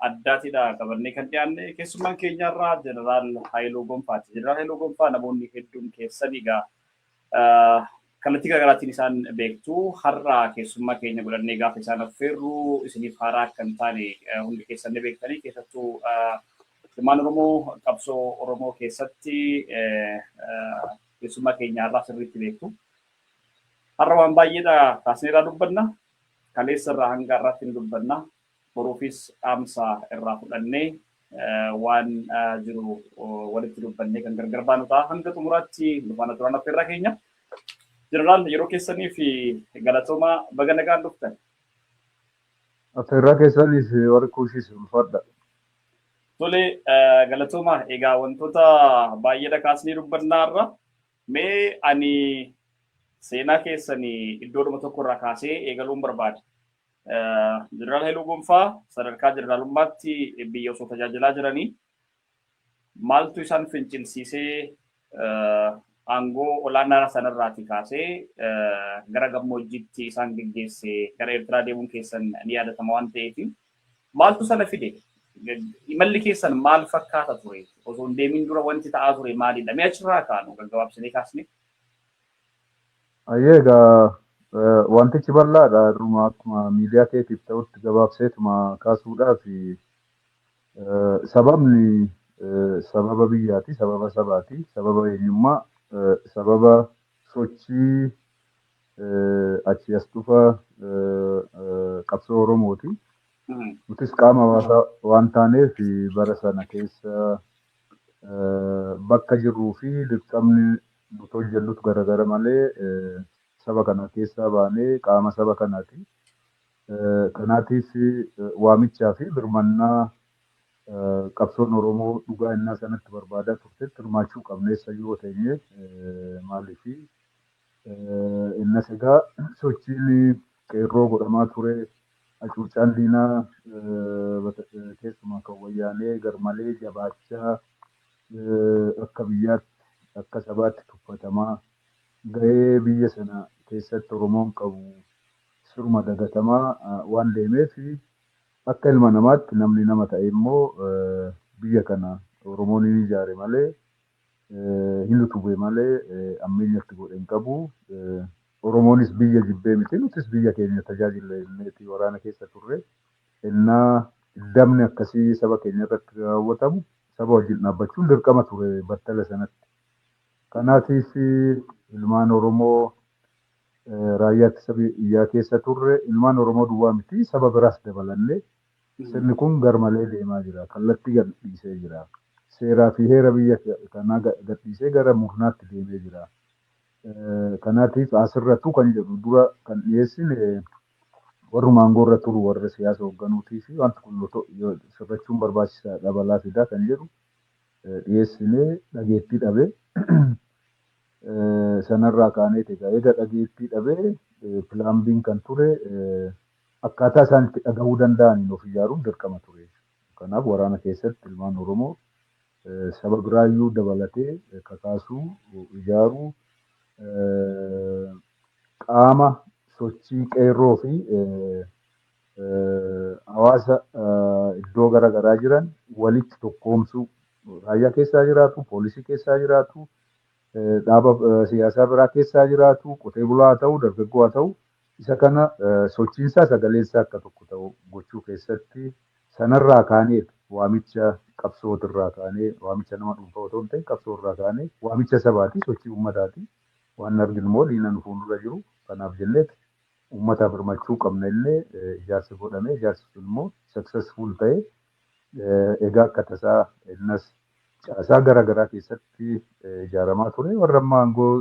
addaatidha qabannee kan dhiyaanne keessummaan keenyarraa Jeneraal Haayiluu Gonfaati. Jeneraal Haayiluu Gonfaa namoonni hedduun keessan egaa kallattii garaagaraatiin isaan beektu har'a keessummaa keenya godhannee gaafa isaan affeerru isiniif haaraa akka hin taane hundi keessan ni beektanii keessattuu ilmaan Oromoo qabsoo Oromoo keessatti keessummaa keenya har'aa sirriitti beektu. Har'a waan baay'eedha kaasneerraa dubbanna. Kaleessa irraa hanga har'aatti ni dubbanna. Boruufis dhaamsa irraa fudhannee waan jiru walitti dubbannee kan gargar baanu ta'a. Hanga xumuraatti dhufaana turan affeerraa keenya. Jeneraal yeroo keessanii fi galatooma baga nagaan dhuftan. Affeerraa keessaniif warri kuushis ulfaadha. Tole galatooma egaa wantoota baay'eedha kaasnee dubbannaa irra mee ani seenaa keessanii iddoodhuma tokkorraa kaasee eegaluun barbaada. Jeneraal Haayiluu Gonfaa sadarkaa jeneraalummaatti biyya osoo tajaajilaa jiranii maaltu isaan fincilsiisee aangoo olaanaa sanarraati kaasee gara gammoojjiitti isaan geggeesse gara Eertiraa deemuun keessan ni yaadatama waan ta'eef maaltu sana fide? Imalli keessan maal fakkaata ture? Osoo hin deemin dura wanti ta'aa ture maalidha? Mee achirraa kaanu gaggabaabsinee kaasne? Egaa wantichi bal'aadha. Dhuma akkuma miidiyaa keetiif ta'utti gabaabseetuma kaasuudhaaf sababni sababa biyyaati, sababa sabaati, sababa eenyummaa, sababa sochii achi as dhufa qabsoo Oromooti. Nutis qaama hawaasaa waan taaneef bara sana keessa bakka jirruu fi dirqamni nuti hojjennutu garagara malee saba kana keessaa baanee qaama saba kanaati. Kanaatiif waamichaa fi birmannaa qabsoon Oromoo dhugaa innaa sanatti barbaadaa turtetti hirmaachuu qabneessa yoo ta'e maaliif innas egaa sochiin qeerroo godhamaa ture. Hacuuccaan diinaa keessumaa kan wayyaanee garmalee jabaachaa akka biyyaatti akka sabaatti tuffatamaa gahee biyya sana keessatti Oromoon qabu sirma dagatamaa waan deemeef akka ilma namaatti namni nama ta'e immoo biyya kana Oromoon hin ijaare malee hin utube malee ammeenyatti godhe hin qabu. Oromoonis biyya jibbee miti nutis biyya keenya tajaajileeti waraana keessa turre. Innaa damni akkasii saba keenya irratti raawwatamu saba wajjin dhaabbachuun dirqama ture battala sanatti. Kanaatiif ilmaan Oromoo raayyaa ittisa biyyaa keessa turre ilmaan Oromoo duwwaa miti saba biraas dabalannee sirni kun garmalee deemaa jira. Kallattii gadhiisee jira. Seeraa fi heera biyya kanaa gadhiisee gara murnaatti deemee jira. Kanaatiif asirrattuu kan jedhu dura kan dhiyeessine warrumaan aangorra turu warra siyaasa hoogganuutii fi wanti kun sirrachuun barbaachisaa dabalaa fidaa kan jedhu dhiyeessinee dhageettii dhabee sanarraa kaanee egaa eega dhageettii dhabee pilaambiin kan ture akkaataa isaan itti dhagahuu danda'aniin of ijaaruun dirqama ture. Kanaaf waraana keessatti ilmaan Oromoo saba biraayyuu dabalatee kakaasuu ijaaruu qaama sochii qeerroo fi hawaasa iddoo garaagaraa jiran walitti tokkoomsuu raayyaa keessaa jiraatu, poolisii keessaa jiraatu, dhaaba siyaasaa biraa keessaa jiraatu, qotee bulaa haa ta'u, dargaggoo haa ta'u, isa kana sochiinsaa sagaleensaa akka tokko ta'u gochuu keessatti sanarraa kaanee waamicha qabsootirraa kaanee waamicha nama dhuunfaa otoo hin ta'in qabsoorraa kaanee waamicha sabaati sochii uummataati. Waan arginu immoo diinaan fuuldura jiru. Kanaaf jenneeti uummataaf hirmachuu qabna illee ijaarsa godhamee ijaarsi sun immoo successful ta'ee egaa akka tasaa innas caasaa garaagaraa keessatti ijaaramaa ture. Warra amma aangoo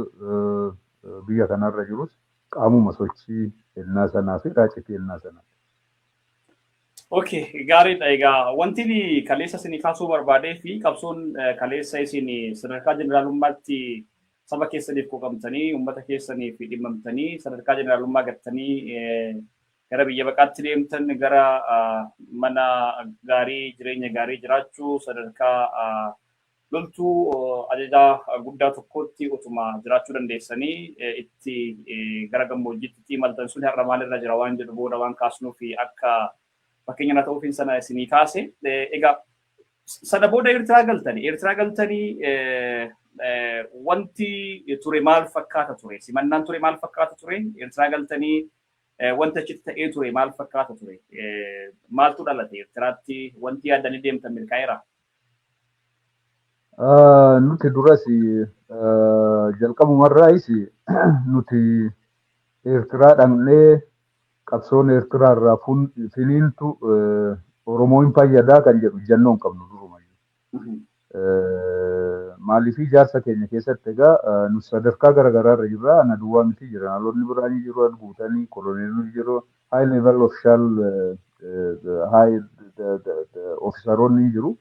biyya kanarra jirus qaamuma sochii ennaa sanaa fi raacitii ennaa sanaa. Okay, gaariidha. Egaa wanti kaleessa isin kaasuu barbaadee fi qabsoon kaleessa isin sadarkaa jeneraalummaatti saba keessaniif qoqamtanii uummata keessaniif dhimmamtanii sadarkaa jeneraalummaa gattanii gara biyya baqaatti deemtan gara mana gaarii jireenya gaarii jiraachuu sadarkaa loltuu ajajaa guddaa tokkotti utuma jiraachuu dandeessanii itti gara gammoojjiitti imaltan sun har'a maalirra jira waan jedhu booda waan kaasnuu fi akka fakkeenya na ta'uufin sana isinii kaase. Egaa sana booda Eertiraa galtanii wanti ture maal fakkaata ture? Simannaan ture maal fakkaata ture? Eertiraa galtanii wanta achitti ta'ee ture maal fakkaata ture? Maaltu dhalate Eertiraatti wanti yaadanii deemtan milkaa'eera? Nuti duras jalqabumarraayis nuti Eertiraa dhaqnee qabsoon Eertiraa irraa finiintu Oromoo hin fayyadaa kan jedhu ejjennoo hin qabnu durumayyuu. Maaliif ijaarsa keenya keessatti egaa nu sadarkaa garaagaraa irra jirra. Ana duwwaa miti jira. Haalonni biraan jiru guutanii koloneelonni jiru. High level official high officeroonni jiru.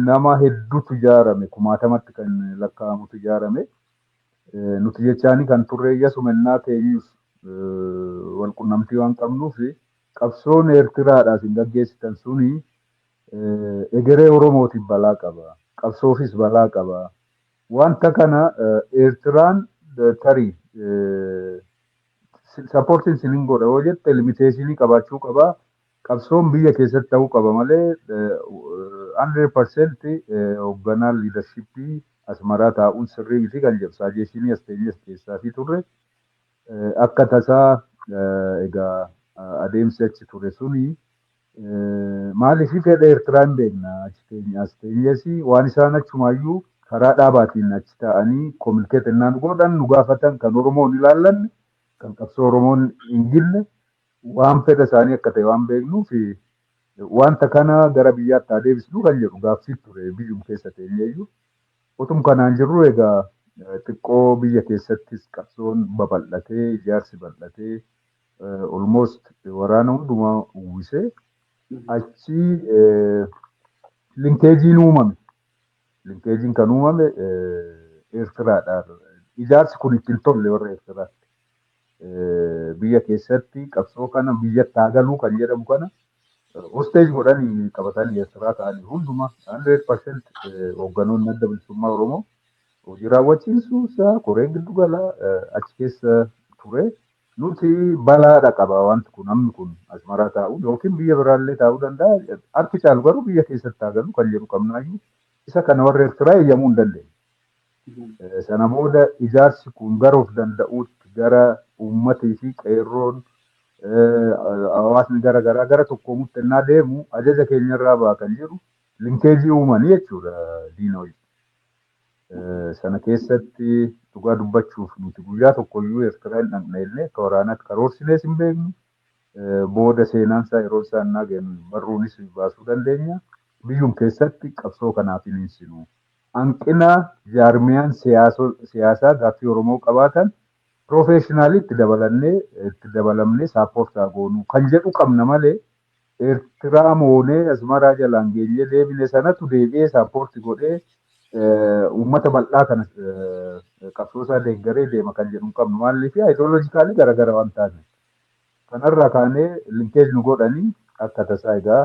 Nama hedduutu ijaarame kumaatamatti kan lakkaa'amutu ijaarame. Nuti jechaanii kan turre sumannaa teenyus walqunnamtii waan qabnuuf qabsoon Eertiraadhaas hin gaggeessitan suni egeree Oromootiif balaa qaba. Qabsoofis balaa qaba. Wanta kana Eertiraan tarii sappoortiin sinin godha yoo jette limiteeshinii qabaachuu qaba. Qabsoon biyya keessatti ta'uu qaba malee 100% hoogganaa liidarshippii Asmaraa taa'uun sirrii miti kan jedhu saajeeshinii as teenyes keessaa fi turre akka tasaa egaa adeemsi achi ture suni maaliif fedha Eertiraa hin beekna as teenyes waan isaan achumaayyuu karaa dhaabaatiin achi ta'anii kominikeet innaan godhan nu gaafatan kan Oromoon ilaallanne kan qabsoo Oromoon hin gille waan fedha isaanii akka ta'e waan beeknuuf wanta kana gara biyyaatti adeemsisnu kan jedhu gaaffii ture biyyum keessa teenyeeyyuu. Utum kanaan jirru egaa xiqqoo biyya keessattis qabsoon babal'atee ijaarsi bal'atee almost waraana hundumaa uwwisee achi linkeejiin uumame. Linkeejiin kan uumame Eertiraadhaan. Ijaarsi kun ittiin tolle warra Eertiraatti. Biyya keessatti qabsoo kana biyyatti haa galuu kan jedhamu kana hosteej godhanii qabatanii Eertiraa ta'anii hundumaa 100% hoogganoonni adda bilisummaa Oromoo hojii raawwachiisuu isaa koreen giddu galaa achi keessa ture. Nuti balaadha qaba wanti kun namni kun Asmaraa taa'u yookiin biyya biraallee taa'uu danda'a. Harki caalu garuu biyya keessatti haa galu kan jedhu qabnaayyuu isa kana warra Eertiraa eeyyamuu hin dandeenye. Sana booda ijaarsi kun gara of danda'uutti gara uummatii fi qeerroon hawaasni garaagaraa gara tokkoomutti ennaa deemu ajaja keenyarraa ba'a kan jedhu linkeejii uumanii jechuudha diina hojii. Sana keessatti dhugaa dubbachuuf nuti guyyaa tokkoyyuu Eertiraa hin dhaqne illee akka waraanaatti karoorsinees hin beeknu. Booda seenaan isaa yeroo isaan naagennu barruunis baasuu dandeenya. Biyyum keessatti qabsoo kanaaf hin hinsinu. Hanqina jaarmiyaan siyaasaa gaaffii Oromoo qabaatan Professionally itti dabalamnee saappoortaa goonuu kan jedhu qabna malee Eertiraa moonee Asmaraa jalaan geenyee deebine sanatu deebi'ee saappoorti godhee uummata bal'aa kana qabsoosaa deeggaree deema kan jedhu qabnu maaliif ideoloojikaalii garaagara waan taane. Kanarraa kaanee linkeej nu godhanii akka tasaa egaa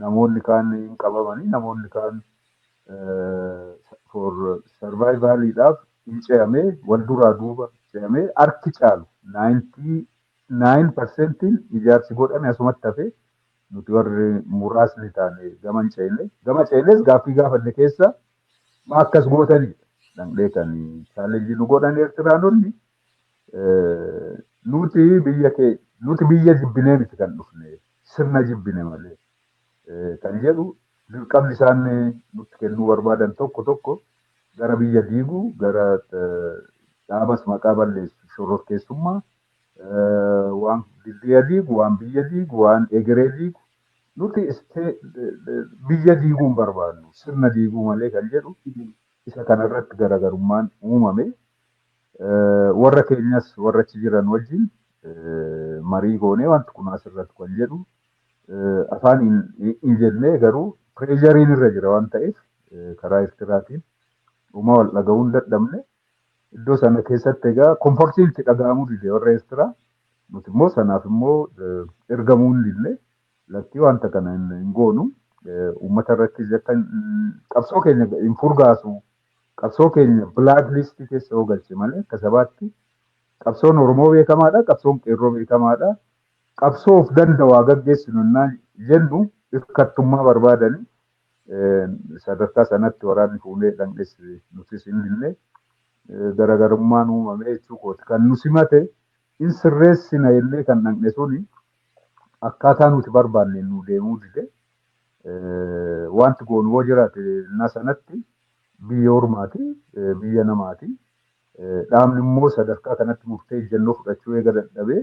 namoonni kaan hin qabamanii namoonni kaan for survivaliidhaaf hin ce'amee wal duraa duuba. Ce'amee harki caalu 99% ijaarsi godhame asumatti hafe nuti warri muraasni taane gama ceenes gaaffii gaafanne keessa akkas gootanii dhandhee kan chaalenjii nu godhan Eertiraanonni nuti biyya jibbinee miti kan dhufne sirna jibbine malee kan jedhu dirqamni isaan nutti kennuu barbaadan tokko gara biyya diiguu gara dhaabas maqaa balleessu shororkeessummaa waan biyya diigu waan biyya diigu waan egeree diigu nuti biyya diiguun barbaadnu sirna diiguu malee kan jedhu isa kanarratti garaagarummaan uumame warra keenyas warra achi jiran wajjin marii goonee wanti kun asirratti kan jedhu afaan hin jennee garuu pireeshariin irra jira waan ta'eef karaa Eertiraatiin dhuma wal dhaga'uun dadhabne. Iddoo sana keessatti egaa komfortiin itti dhaga'amuu dide warra Eertiraa nuti immoo sanaaf immoo ergamuu hin dille lakkii wanta kana hin goonu uummata irratti qabsoo keenya hin furgaasu qabsoo keenya black list keessa yoo galche malee akka sabaatti qabsoon Oromoo beekamaadha qabsoon qeerroo beekamaadha qabsoof danda'aa gaggeessinu naan jennu hirkattummaa barbaadani sadarkaa sanatti waraanni fuunee dhangees nutis hin dinne garagarummaan uumamee jechuu kooti. Kan nu simate in sirreessina illee kan dhange suni akkaataa nuti barbaanne nu deemuu dide wanti goonu yoo jiraate na sanatti biyya ormaati biyya namaati. Dhaabni immoo sadarkaa kanatti murtee ejjennoo fudhachuu eega dadhabee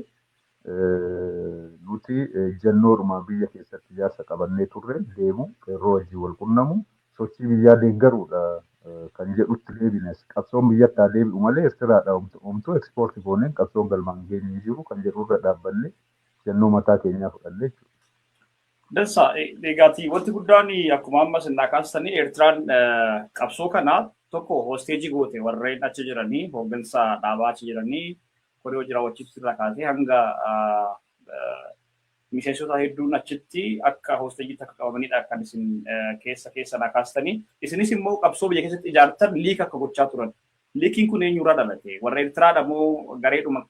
nuti ejjennoodhuma biyya keessatti ijaarsa qabannee turre deemu qeerroo wajjin wal qunnamu sochii biyyaa deeggaruudha kan jedhutti deebines qabsoon biyyatti haa deebi'u malee Eertiraadha homtuu ekspoortii gooneen qabsoon galmaan geenye jiru kan jedhurra dhaabbanne ejjennoo mataa keenyaa fudhanne jechuudha. Dansa eegaatii wanti guddaan akkuma amma sinnaa kaastanii Eertiraan qabsoo kana tokko hoosteejii goote warreen achi jiranii hooggansa dhaabaa achi jiranii koree hojii raawwachiiftuu irraa kaasee hanga miseensota hedduun achitti akka hoosteejiitti akka qabamanidha kan isin keessa naa kaastanii. Isinis immoo qabsoo biyya keessatti ijaartan liika akka gochaa turan. Liikiin kun eenyurraa dhalate? Warra Eertiraadha moo gareedhuma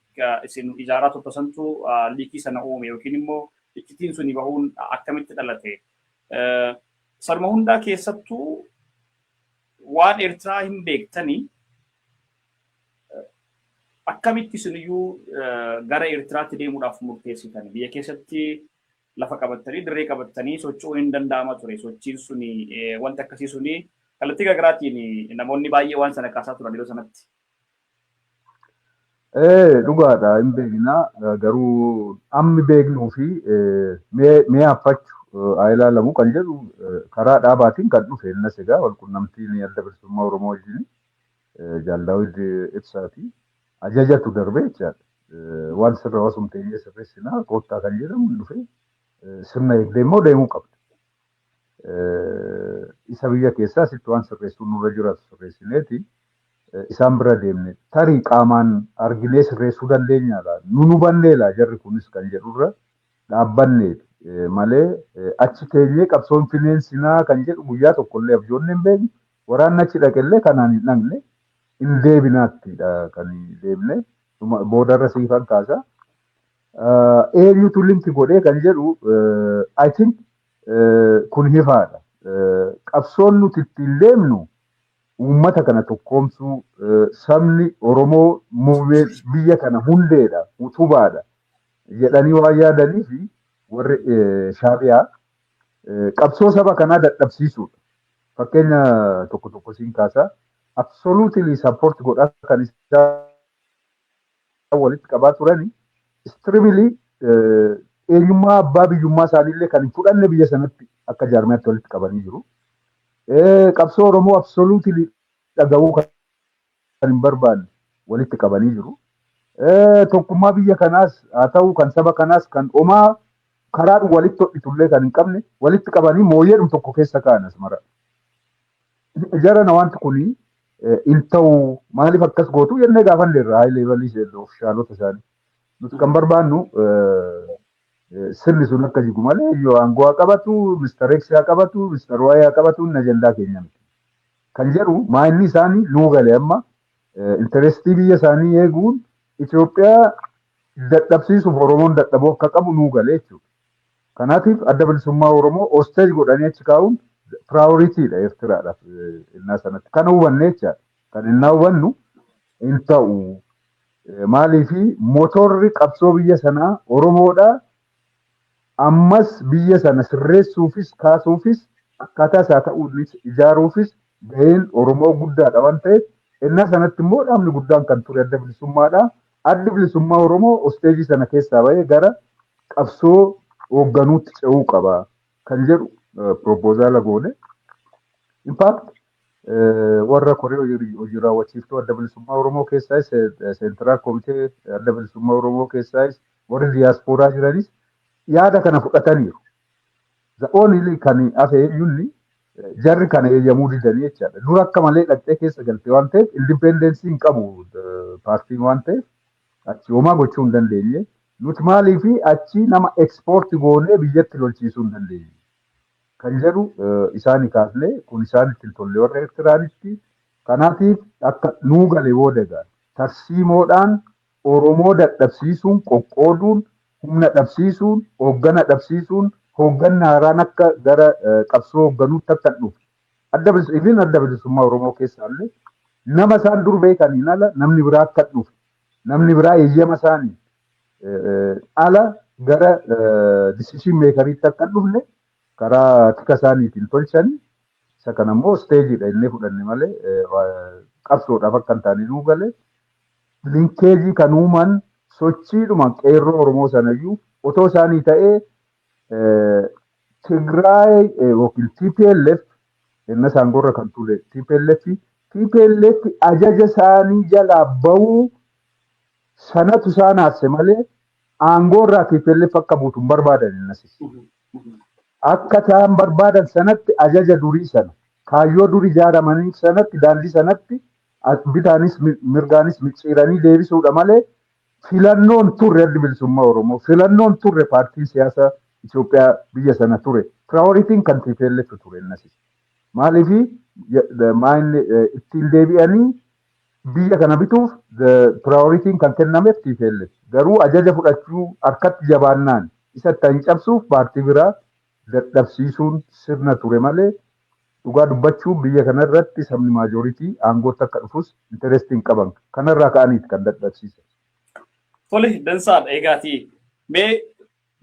isin ijaaraa tokko santu liikii sana uume yookiin immoo iccitiin suni bahuun akkamitti dhalate? Sarma hundaa keessattuu waan Eertiraa hin beektanii akkamitti isiniyyuu gara Eertiraatti deemuudhaaf murteessitan? Biyya keessatti lafa qabattanii dirree qabattanii socho'uun hin danda'ama ture. Sochiin suni wanti akkasii suni kallattii garaagaraatiin namoonni baay'ee waan sana kaasaa turan yeroo sanatti. Dhugaadha hin beekna garuu ammi beeknuu fi mee affachu haa ilaalamu kan jedhu karaa dhaabaatiin kan dhufe innas egaa walqunnamtiin adda bilisummaa Oromoo wajjin Jaaldaawid Ibsaati ajajatu darbee jechaadha. Waan sirra wasum ta'ee sirreessinaa koottaa kan jedhamu dhufe sirna eegdee immoo deemuu qabda. Isa biyya keessaa sitti waan sirreessuun nurra jiraatu sirreessineeti. Isaan bira deemne tarii qaamaan arginee sirreessuu dandeenyaadha. Nu hubanneela jarri kunis kan jedhurra dhaabbanneeti malee achi teenyee qabsoon fineensinaa kan jedhu guyyaa tokkollee abjoonni hin beekne waraanni achi dhaqellee kanaan hin dhaqne hin deebinaattidha kan deemne boodarra siifan kaasa. Eenyutu linki godhee kan jedhu I think kun hifaadha. Qabsoon nuti ittiin deemnu uummata kana tokkoomsuu sabni Oromoo biyya kana hundeedha utubaadha jedhanii waan yaadanii fi warri Shaabiyaa qabsoo saba kanaa dadhabsiisuudha. Fakkeenya tokko tokko siin kaasaa absolutely support godhaa kan isaan walitti qabaa turani extremely eenyummaa abbaa biyyummaa isaaniillee kan hin fudhanne biyya sanatti akka jaarmiyaatti walitti qabanii jiru. Qabsoo Oromoo absolutely dhagahuu kan hin barbaanne walitti qabanii jiru. Tokkummaa biyya kanaas haa ta'u kan saba kanaas kan homaa karaadhu walitti hodhitullee kan hin qabne walitti qabanii mooyyeedhum tokko keessa kaanas mara. Jarana wanti kuni hin ta'u maaliif akkas gootu jennee gaafanneerra haayilee balii ofishaalota isaanii. Nuti kan barbaannu sirni sun akka jigu malee yoo aangoo haa qabatu, Mr. X haa qabatu, Mr. Y haa qabatu inni ajandaa keenya miti. Kan jedhu maayinni isaanii nuu galee amma intarestii biyya isaanii eeguun Itoophiyaa dadhabsiisuuf Oromoon dadhabuu akka qabu nuu galee jechuudha. Kanaatiif adda bilisummaa Oromoo hoosteej godhanii achi kaa'uun piraayoriitiidha Eertiraadhaaf innaa sanatti. Kana hubanne jechaadha. Kan innaa hubannu hin ta'u. Maaliifi motorri qabsoo biyya sanaa Oromoodha. Ammas biyya sana sirreessuufis kaasuufis akkaataa isaa ta'uunis ijaaruufis gaheen Oromoo guddaadha waan ta'eef innaa sanatti immoo dhaabni guddaan kan ture adda bilisummaadha. Addi bilisummaa Oromoo hoosteejii sana keessaa bahee gara qabsoo hoogganuutti ce'uu qaba kan jedhu propoozaala goone. In fact warra koree hojii raawwachiiftuu adda bilisummaa Oromoo keessaayis seentiraal komitee adda bilisummaa Oromoo keessaayis warri diyaaspooraa jiranis yaada kana fudhataniiru. Za'oon kan hafe eenyunni jarri kana eeyyamuu didanii jechaadha. Dura akka malee dhaqxee keessa galte waan ta'eef indipendensii hin qabu paartiin waan ta'eef achi homaa gochuu hin dandeenye. Nuti maaliifi achi nama ekspoortii goonee biyyatti lolchiisuu hin dandeenye. Kan jedhu isaanii kaasnee kun isaanitti hin tolle warra Eertiraanitti. Kanaatiif akka nuu galee booda egaa tarsiimoodhaan Oromoo dadhabsiisuun qoqqooduun humna dhabsiisuun, hooggana dhabsiisuun, hoogganni haaraan akka gara qabsoo hoogganuutti akka dhufu. Adda bilisummaa Oromoo keessaallee nama isaan dur beekaniin ala namni biraa akka dhufu. Namni biraa eeyyama isaanii ala gara decision makeriitti akka dhufne karaa tika isaaniitiin tolchanii isa kana immoo steejiidha inni fudhanne malee qabsoodhaaf akka hin taane nuu galee linkeejii kan uuman sochiidhuma qeerroo Oromoo sanayyuu otoo isaanii ta'ee Tigraay yookiin TPLF inna saangorra kan ture TPLF ajaja isaanii jalaa bahuu sanatu isaan haase malee aangoorraa TPLF akka buutu hin barbaadan innasis. Akka ta'an barbaadan sanatti ajaja durii sana kaayyoo durii ijaaramanii sanatti daandii sanatti bitaanis mirgaanis micciiranii deebisuudha malee filannoon turre adda bilisummaa Oromoo filannoon turre paartiin siyaasaa Itoophiyaa biyya sana ture piraayoritiin kan TPLF ture innasis. Maaliifii ittiin deebi'anii biyya kana bituuf piraayoritiin kan kennameef TPLF garuu ajaja fudhachuu harkatti jabaannaan isa ittiin cabsuuf paartii biraa dadhabsiisuun sirna ture malee dhugaa dubbachuu biyya kanarratti sabni maajoritii aangootti akka dhufus intarestiin qaban kanarraa ka'aniiti kan dadhabsiisan. Tole dansaadha eegaatii mee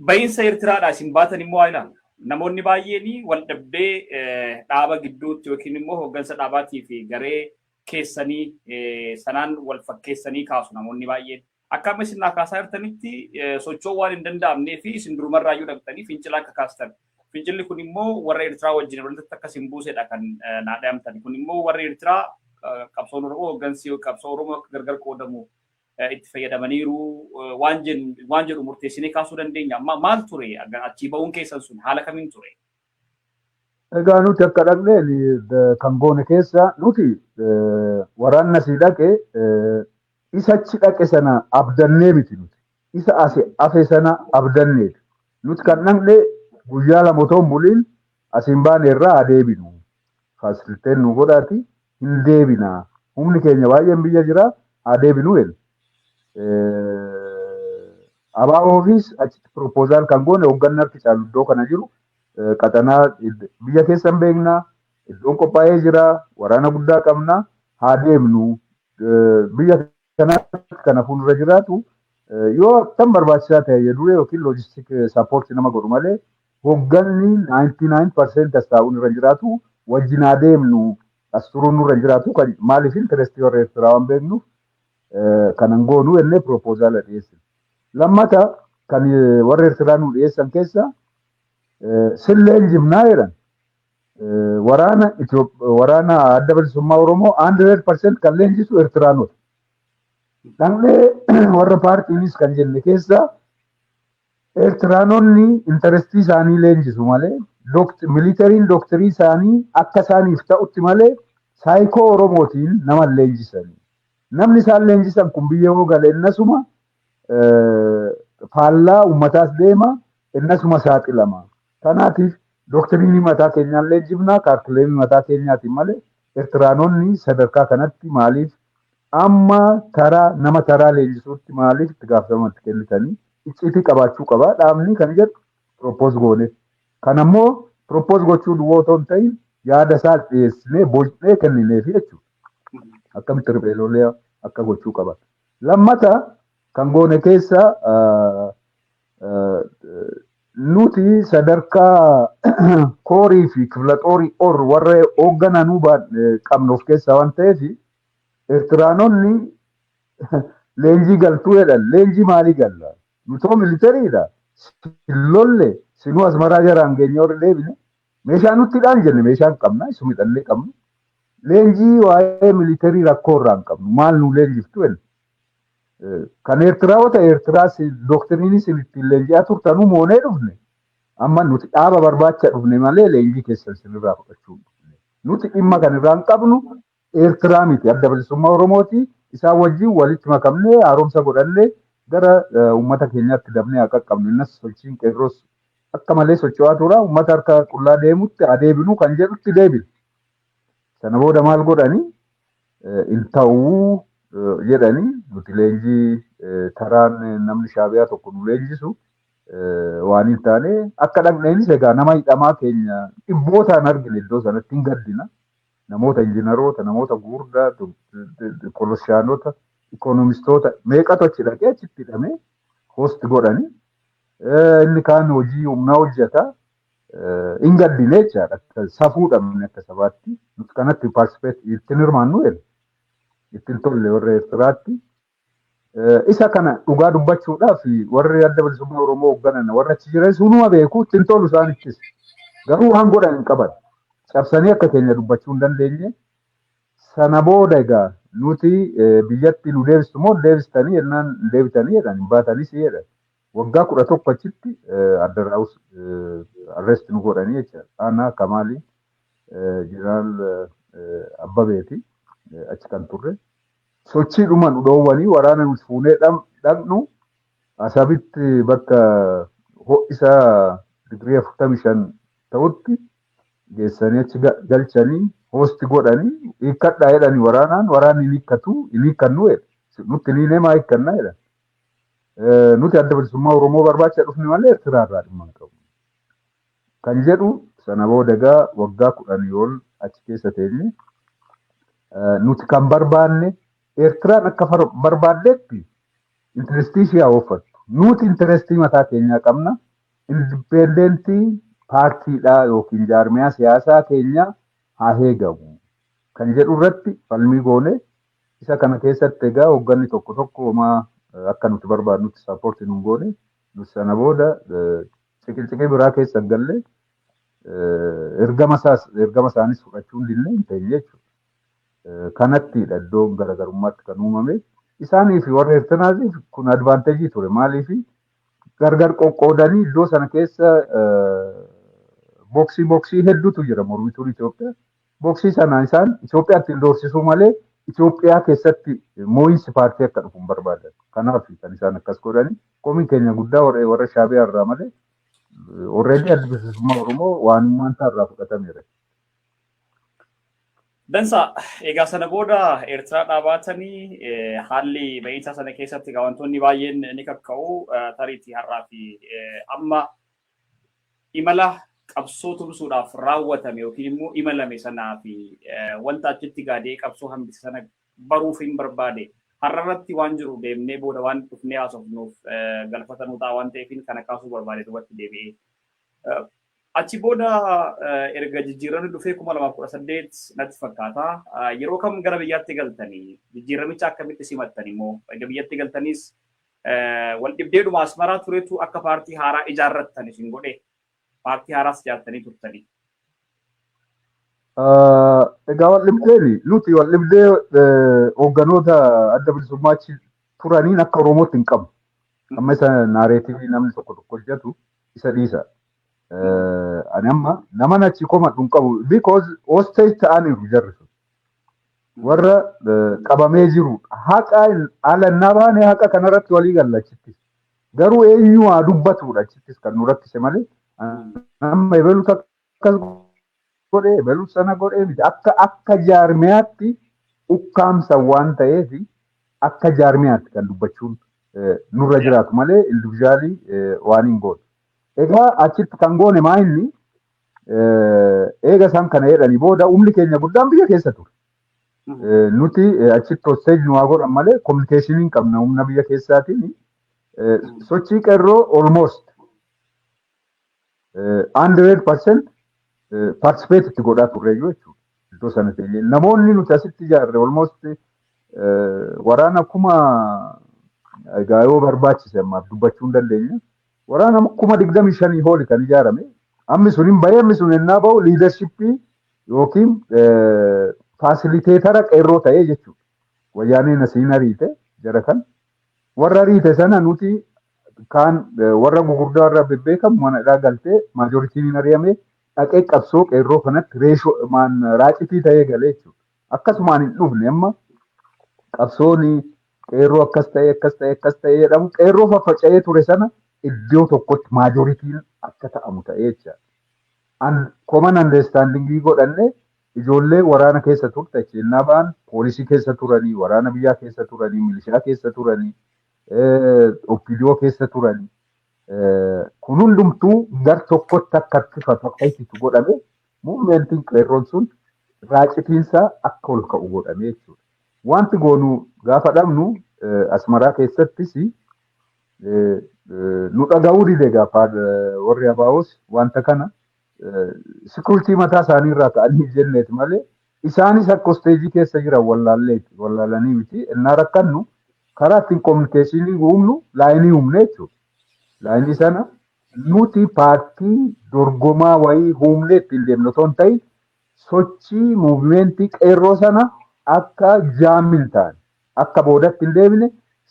bahiinsa Eertiraadhaa isin baatan immoo haa ilaalu. Namoonni baay'een wal dhabdee dhaaba gidduutti yookiin immoo hooggansa dhaabaatii fi garee keessanii sanaan wal fakkeessanii kaasu namoonni baay'een. Akkuma isin kaasaa jirtanitti socho'uu waan hin danda'amnee fi isin durumarraayyuu dhabdanii fincila akka kaastan. Fincilli kun immoo warra Eertiraa wajjin walitti akka isin buusedha kan naadhamtan. Kun immoo warra Eertiraa qabsoon Oromoo hooggansi qabsoo Oromoo akka gargar qoodamu itti fayyadamaniiru waan jedhu murteessinee kaasuu dandeenya. Maal ture achii ba'uun keessan sun haala kamiin ture? Egaa nuti akka dhaqneen kan goone keessa nuti waraanna sii dhaqe isa achi dhaqe sana abdannee miti nuti. Isa hafe sana abdanneeti. Nuti kan dhaqne guyyaa lama otoo hin buliin asiin baane irraa adeebinu. Faasiliteen nu godhaati hin deebina. Humni keenya baay'een biyya jira adeebinu jedhu. Abaa'oofis achitti proposal kan goone hoogganni harki caalu iddoo kana jiru qaxanaa biyya keessan beekna iddoon qophaa'ee jira waraana guddaa qabna haa deemnu biyya kanatti kana fuuldura jiraatu yoo tan barbaachisaa ta'e jedhu yookiin loojistik sappoorti nama godhu malee hoogganni 99% as taa'uun irra jiraatu wajjin haa deemnu as turuun irra jiraatu maaliif intarestii warra Eertiraa waan beeknuuf kanan goonu enne proposala dhiyeessin. Lammata kan warra Eertiraa nu dhiyeessan keessa silleen jimnaa jedhan waraana adda bilisummaa Oromoo 100% kan leenjisu Eertiraanota. Dhaqnee warra paartiinis kan jenne keessa Eertiraanonni intarestii isaanii leenjisu malee militariin dooktarii isaanii akka isaaniif ta'utti malee saayikoo Oromootiin nama leenjisanii. Namni isaan leenjisan kun biyya hoo gale innasuma faallaa uummataas deema innasuma saaxilama. Kanaatiif doktariinii mataa keenyaan leenjifnaa kaartileemii mataa keenyaatiin malee Eertiraanonni sadarkaa kanatti maaliif amma nama taraa leenjisuutti maaliif itti gaafatamatti kennitanii icciitii qabaachuu qaba. Dhaabni kan jedhu propos goone. Kan ammoo propos gochuu duwwaa otoo hin ta'in yaada isaa dhiyeessinee bocnee kennineefi jechuudha. Akkamitti ribeelolee akka gochuu qaban. Lammata kan goone keessa nuti sadarkaa koorii fi kifilaxoorii warra hooggananuu qabnu of keessaa waan ta'eef Eertiraanonni leenjii galtuu jedhan leenjii maalii galla? Nutoo militariidha. Sillolle sinuu asmaraa jaraan keenya warri deebine meeshaa nuttidhaan jenne meeshaan qabna isu midhallee qabnu. Leenjii waa'ee militarii rakkoo irraa hin qabnu maal nu leenjiftu jenna. Kan Eertiraawota Eertiraas doktariinis ittiin leenji'aa turtanuu moonee dhufne amma nuti dhaaba barbaacha dhufne malee leenjii keessan sinirraa fudhachuu dhufne. Nuti dhimma kan irraa hin qabnu Eertiraa miti adda bilisummaa Oromooti isaan wajjin walitti makamnee haaromsa godhannee gara uummata keenyaatti dabnee akka qabnu innas sochiin qeerroos akka malee socho'aa tura uummata harka qullaa deemutti adeebinu kan jedhutti deebine. Sana booda maal godhanii hin ta'uu jedhanii nuti leenjii taraan namni shaabiyaa tokko nu leenjisu waan hin taane akka dhaqneenis egaa nama hidhamaa keenya dhibbootaan argine iddoo sanatti hin gaddina. Namoota injiinaroota, namoota gurguddaa, koloshaanota, ikoonomistoota meeqatu achi dhaqee achitti hidhamee hoosti godhani. Inni kaan hojii humnaa hojjeta. Hin gaddine jechaadha. Safuu dhabne akka sabaatti. Nuti kanatti ittiin hirmaannu jedhe. Ittiin tolle warra Eertiraatti. Isa kana dhugaa dubbachuudhaaf warri adda bilisummaa Oromoo hoogganan warra achi jiran sunuma beeku ittiin tolu isaanittis. Garuu waan godhan hin qaban. Cabsanii akka keenya dubbachuu hin dandeenye. Sana booda egaa nuti biyyatti nu deebistu moo deebistanii jennaan deebitanii jedhan hin baatanis jedhan. Waggaa 11 achitti addaraa'us arrest nu godhanii jechaadha. Aanaa Kamaalii Jeneraal Abbabeeti achi kan turre. Sochiidhuma nu dhoowwanii waraana nuti fuunee dhaqnu Asabitti bakka ho'isaa digirii 45 ta'utti geessanii achi galchanii hoosti godhanii hiikkadhaa jedhanii waraanni hin hiikkannu jedhe. Nutti ni neemaa hiikkannaa jedhan. Nuti adda bilisummaa Oromoo barbaacha dhufne malee Eertiraarraa dhimma hin qabu. Kan jedhu sana booda egaa waggaa 10 ol achi keessa teenye nuti kan barbaanne Eertiraan akka barbaaddetti intirestii ishee haa ooffattu. Nuti intirestii mataa keenyaa qabna. Indipendentii paartiidhaa yookiin jaarmiyaa siyaasaa keenyaa haa eegamu. Kan jedhu irratti falmii goone isa kana keessatti egaa hoogganni tokko homaa akka nuti barbaadnutti saapoortii nu goone nuti sana booda ciqilciqii biraa keessa hin galle ergama isaanis fudhachuu hin dinne hin ta'e jechuudha. Kanattidha iddoon garaagarummaatti kan uumame. Isaanii fi warra Eertiraatiif kun advaanteejii ture. Maaliif gargar qoqqoodanii iddoo sana keessa boksii hedduutu jira mormituun Itoophiyaa. Boksii sana isaan Itoophiyaatti hin doorsisuu malee Itoophiyaa keessatti moo'insi paartii akka dhufu hin barbaadan. Kanaaf kan isaan akkas godhani. Komiin keenya guddaa warra Shaabiyaa irraa malee already adda bilisummaa Oromoo waan irraa fudhatameera. Dansa egaa sana booda Eertiraa dhaabatanii haalli ba'iinsa sana keessatti wantoonni baay'een ni kakka'u tariitii har'aa fi amma imala qabsoo tumsuudhaaf raawwatame yookiin immoo imalame sanaa fi wanta achitti gaadee qabsoo hambise sana baruuf hin barbaade har'arratti waan jiru deemnee booda waan dhufnee haasofnuuf galfatanuu ta'a waan ta'eef kana kaasuu barbaade duubatti deebi'ee. Achi booda erga jijjiiramni dhufee 2018 natti fakkaata. Yeroo kam gara biyyaatti galtanii jijjiiramicha akkamitti simattan immoo erga biyyatti galtaniis wal dhibdeedhuma Asmaraa turetu akka paartii haaraa ijaarrattan isin godhe paartii haaraas ijaartanii turtanii. Egaa wal dhibdeeni nuti wal dhibdee hoogganoota adda bilisummaa turaniin akka Oromootti hin qabnu. Amma isa naareetivii namni tokko hojjetu isa dhiisa. Ani amma nama achi komadhu hin qabu because hostage ta'aniiru jarri sun. Warra qabamee jiru haqa alannaa baane haqa kanarratti walii galla achittis. Garuu eenyu haa dubbatudha achittis kan nu rakkise malee amma ebeluutu akkas godhee ebeluutu sana godhee miti akka jaarmiyaatti ukkaamsa waan ta'eef akka jaarmiyaatti kan dubbachuun nurra jiraatu malee individuaalii waan hin goone. Egaa achitti kan goone maa inni eega isaan kana jedhanii booda humni keenya guddaan biyya keessa ture. Nuti achitti hostage nu haa godhan malee communication hin qabna humna biyya keessaatiin sochii qeerroo almost 100% participate itti godhaa turreeyyuu jechuudha. Iddoo sana ta'e namoonni nuti asitti ijaarre almost waraana akkuma egaa yoo barbaachise ammaaf dubbachuu hin dandeenya. Waraana 25,000 hooli kan ijaarame. Ammi sun hin bahee ammi sun ennaa bahu liidarshippii yookiin faasiliteetara qeerroo ta'ee jechuudha. Wayyaaneen asiin ariite jara kan. Warra ariite sana nuti kaan warra gugurdaa warra bebbeekamu manadhaa galtee maajoritiin ari'ame dhaqee qabsoo qeerroo kanatti raacitii ta'ee galee jechuudha. Akkasumaan hin dhufne amma qabsoon qeerroo akkas ta'e jedhamu qeerroo faffaca'ee ture sana iddoo tokkotti maajoritiin akka ta'amu ta'ee jechaadha. Common understanding godhanne ijoollee waraana keessa turte achinnaa ba'an poolisii keessa turanii, waraana biyyaa keessa turanii, milishaa keessa turanii, oppidiyoo keessa turanii. kun hundumtuu gar tokkotti akka harkifatu akka ittitu godhame muummentiin qeerroon sun raacitiinsa akka ol ka'u godhame jechuudha. Wanti goonu gaafa dhabnu Asmaraa keessattis nu dhaga'uu dide gaafa warri abaa'os wanta kana sikuritii mataa isaanii irraa ka'anii jenneeti malee isaanis akka hosteejii keessa jiran wallaalanii miti. Innaa rakkannu karaa ittiin koominikeeshinii uumnu laayinii uumne jechuudha. Laayinii sana nuti paartii dorgomaa wayii uumne ittiin deemnu otoo hin ta'in sochii muuvimentii qeerroo sana akka jaamil ta'an akka boodatti hin deebine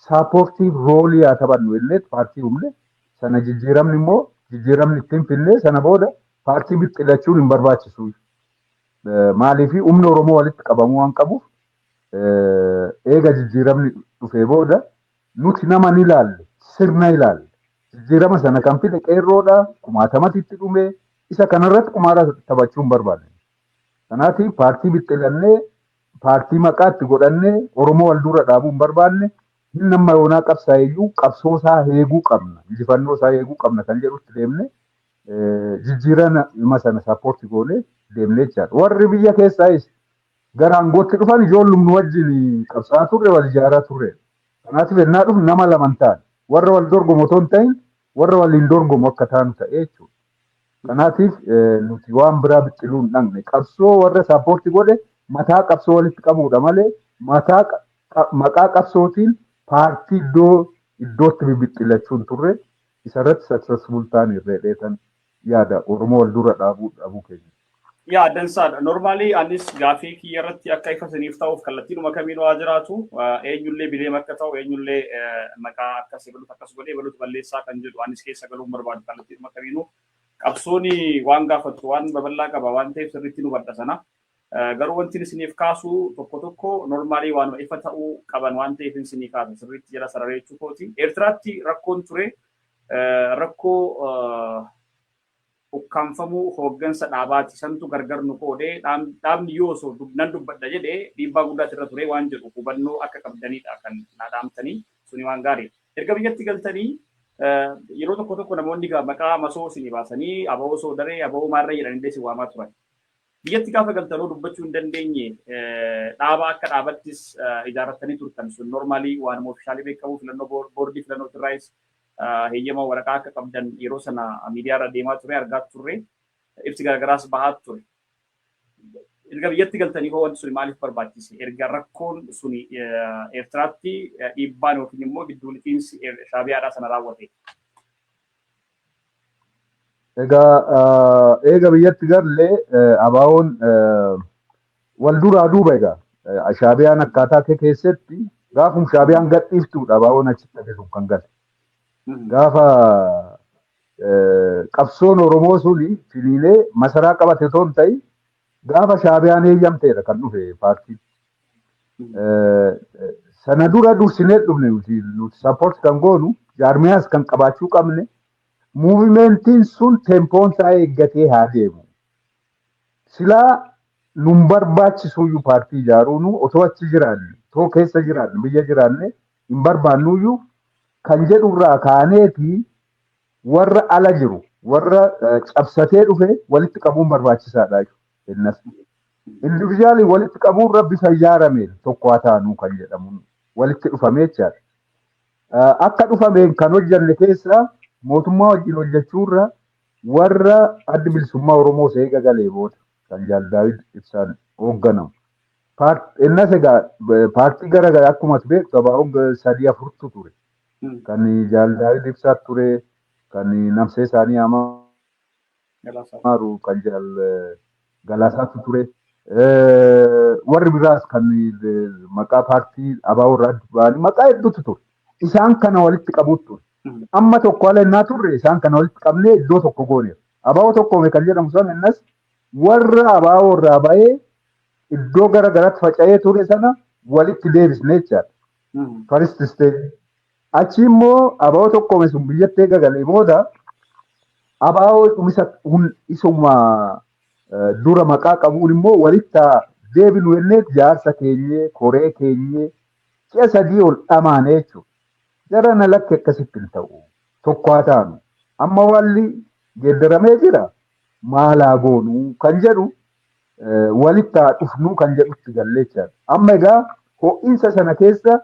saapoortiif roolii haa taphannu illee paartii uumne sana jijjiiramni ittiin finne sana booda paartii bixxilachuun hin barbaachisu. Maaliif humna Oromoo walitti qabamuu waan qabuuf eega jijjiiramni dhufee booda nuti nama ni ilaalle sirna ilaalle jijjiirama sana kan fide qeerroodha kumaatamatitti dhume isa kanarratti kumaara taphachuu hin barbaanne. Kanaatiif paartii bixxilannee paartii maqaatti godhannee Oromoo wal dura dhaabuu hin barbaanne inni amma yoonaa qabsaa'iyyuu qabsoo isaa eeguu qabna injifannoo isaa eeguu qabna kan jedhutti deemne jijjiirama sana saapoortii goonee deemnee jechaadha. Warri biyya keessaayis gara aangootti dhufan ijoollumni wajjin qabsaa'aa turre wal ijaaraa turre. Kanaatiif ennaa dhufu nama laman ta'an warra wal dorgomu otoo hin ta'in warra waliin dorgomu akka taanu ta'e jechuudha. Kanaatiif nuti waan biraa bixxiluu hin dhaqne qabsoo warra saapoortii godhe mataa qabsoo walitti qabuudha malee maqaa qabsootiin paartii iddootti bibixxilachuu hin turre isarratti successful ta'an irree dheetan yaada Oromoo wal dura dhaabuu keenya. Yaa dansaadha. Normaalii anis gaafii kiyya irratti akka ifasaniif ta'uuf kallattiinuma kamiinuu haa jiraatu eenyullee bileema akka ta'u eenyullee maqaa akkas ebaluutu akkas godhee ebaluutu balleessaa kan jedhu anis keessa galuun barbaadu kallattiinuma kamiinuu qabsooni waan gaafattu waan babal'aa qaba waan ta'eef sirriitti nu badha sana. Garuu wanti isiniif kaasu tokko normaalii waanuma ifa ta'uu qaban waan ta'eef isinii kaasa sirriitti jala sarareechuu kooti. Eertiraatti rakkoon ture rakkoo ukkaanfamuu hooggansa dhaabaati santu gargar nu qoodee dhaabni yoo osoo nan dubbadha jedhee dhiibbaa guddaatu irra ture waan jedhu hubannoo akka qabdanidha kan dhaamtanii suni waan gaarii. Erga biyyatti galtanii yeroo tokko namoonni maqaa masoo isinii baasanii aba'oo soodaree aba'oo maarra jedhan illee si waamaa turan. Biyyatti gaafa galtanoo dubbachuu hin dandeenye dhaaba akka dhaabattis ijaarrattanii turtan sun normaalii waan oofishaalii beekamu filannoo boordii filannoo irraayis heeyyama waraqaa akka qabdan yeroo sana miidiyaa irra deemaa ture argaa turre ibsi garagaraas bahaa ture. Erga biyyatti galtanii hoo wanti suni maaliif barbaachise? Erga rakkoon suni Eertiraatti dhiibbaan yookiin immoo gidduu lixiinsi Shaabiyaadhaa sana raawwate. Eega biyyatti galle abaawoon wal duraa duuba egaa Shaabiyaan akkaataa kee keessatti gaafum Shaabiyaan gadhiiftuudha abaawoon achitti adeemu kan gale. Gaafa qabsoon Oromoo suni filiilee masaraa qabate otoo hin ta'in gaafa Shaabiyaan eeyyamteedha kan dhufe paartiin. Sana dura dursinee dhufne nuti sappoort kan goonu jaarmiyaas kan qabaachuu qabne muuvimentiin sun tempoon isaa eeggatee haa deemu. Silaa nun barbaachisuyyuu paartii ijaaruunu otoo achi jiraanne otoo keessa jiraanne biyya jiraanne hin barbaannuyyuu kan jedhurraa kaaneeti warra ala jiru warra cabsatee dhufe walitti qabuun barbaachisaadha innas. Individuaalii walitti qabuun rabbi ijaarameen tokko haa taanu kan jedhamu walitti dhufamee jechaadha. Akka dhufameen kan hojjanne keessaa mootummaa wajjin hojjechuurra warra adda bilisummaa Oromoo eega galee booda kan Jaal Daawit Ibsaan hoogganamu. Innas egaa paartii garaagaraa akkuma beektu abaawoon 3-4 ture. Kan Jaal Daawit Ibsaa ture, kan namsee isaanii amaaru kan Jaal Galaasaatu ture. Warri biraas kan maqaa paartii abaawoo irraa ba'anii maqaa hedduutu ture. Isaan kana walitti qabuutu ture. Amma tokko ala innaa turre isaan kana walitti qabnee iddoo tokko gooneera. Abaawoo tokkoome kan jedhamu sana innas warra abaawoo irraa ba'ee iddoo garaagaraatti faca'ee ture sana walitti deebisnee jechaadha. First stage. Achi immoo abaawoo tokkoome sun biyyatti eega galee booda abaawoo isuma dura maqaa qabuun immoo walitti deebinu jennee jaarsa keenyee koree keenyee si'a 3 ol dhamaane jechuudha. Jarana lakke akkasitti hin ta'u tokko haa taanu amma walli geeddaramee jira maalaa goonuu kan jedhu walitti haa dhufnuu kan jedhutti galleechaa. Amma egaa ho'iinsa sana keessa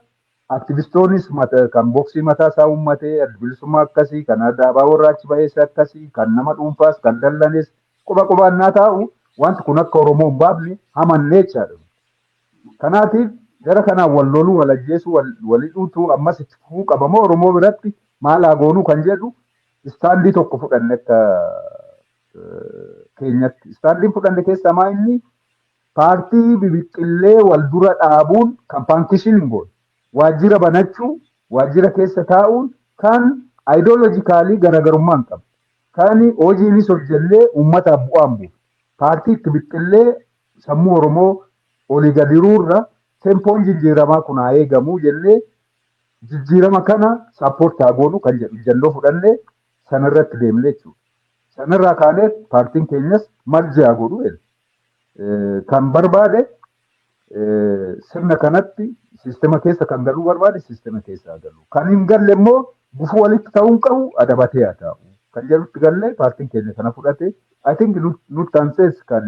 aktivistoonnis kan boksii mataa isaa uummatee bilisummaa akkasii kan adaabaa warra achi baheessa akkasii kan nama dhuunfaas kan dallanis quba qubaannaa taa'u wanti kun akka Oromoo hin baafne hamanneechaadha. Kanaatiif gara kanaan wal loluu wal ajjeesuu walidhuutu ammas itti fufuu qabamoo Oromoo biratti maalaa goonuu kan jedhu istaandii tokko fudhanne akka keenyatti. Istaandiin fudhanne keessaa maa inni paartii bibiqqillee wal dura dhaabuun kan paankishin hin goone. Waajjira banachuu, waajjira keessa taa'uun kan aayidooloojikaalii garaagarummaa hin qabu. Kan hojiinis hojjellee uummataaf bu'aan bu'u. Paartii itti biqqillee sammuu Oromoo olii gadiruurra tempoon jijjiiramaa kun haa eegamuu jennee jijjiirama kana saappoortii haa goonu kan jedhu jalloo fudhannee sanarratti deemnee jechuudha. Sanarraa kaanee paartiin keenyas marji haa godhu kan barbaade sirna kanatti siistema keessa kan galuu barbaade siistema keessa haa galu. Kan hin galle immoo gufuu walitti ta'uu hin qabu adabatee haa taa'u. Kan jedhutti gallee paartiin keenya kana fudhate I think nutti ansees kan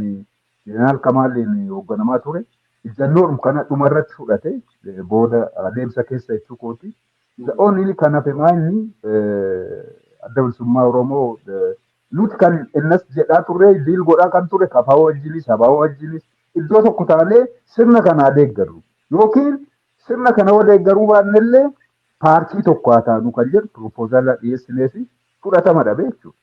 Jeneraal Kamaaliin hoogganamaa ture. Ijjannoodhuma kana dhumarratti fudhate booda adeemsa keessa jechuu kooti. Only kan hafe maanyi adda bilisummaa Oromoo nuti kan innas jedhaa turre diil godhaa kan ture kafaa wajjinis sabaa wajjinis iddoo tokko taanee sirna kana deeggaru yookiin sirna kana deeggaruu baannellee paartii tokko haa taanu kan jedhu piroopoozaalaa dhiyeessinee fi fudhatama dhabe jechuudha.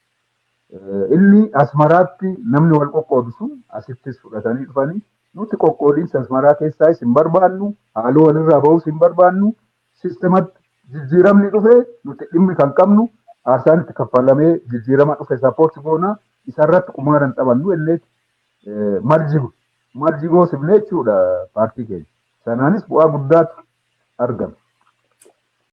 Inni Asmaraatti namni wal qoqqoodu sun asittis fudhatanii dhufanii nuti qoqqoodiinsa Asmaraa keessaa hin barbaannu haaloo walirraa bahus hin barbaannu siistematti jijjiiramni dhufe nuti dhimmi kan qabnu aarsaan itti kaffalamee jijjiirama dhufe saappoortii goonaa isarratti qumaaran taphannu illee marji goosifne jechuudha paartii keenya. Sanaanis bu'aa guddaatu argama.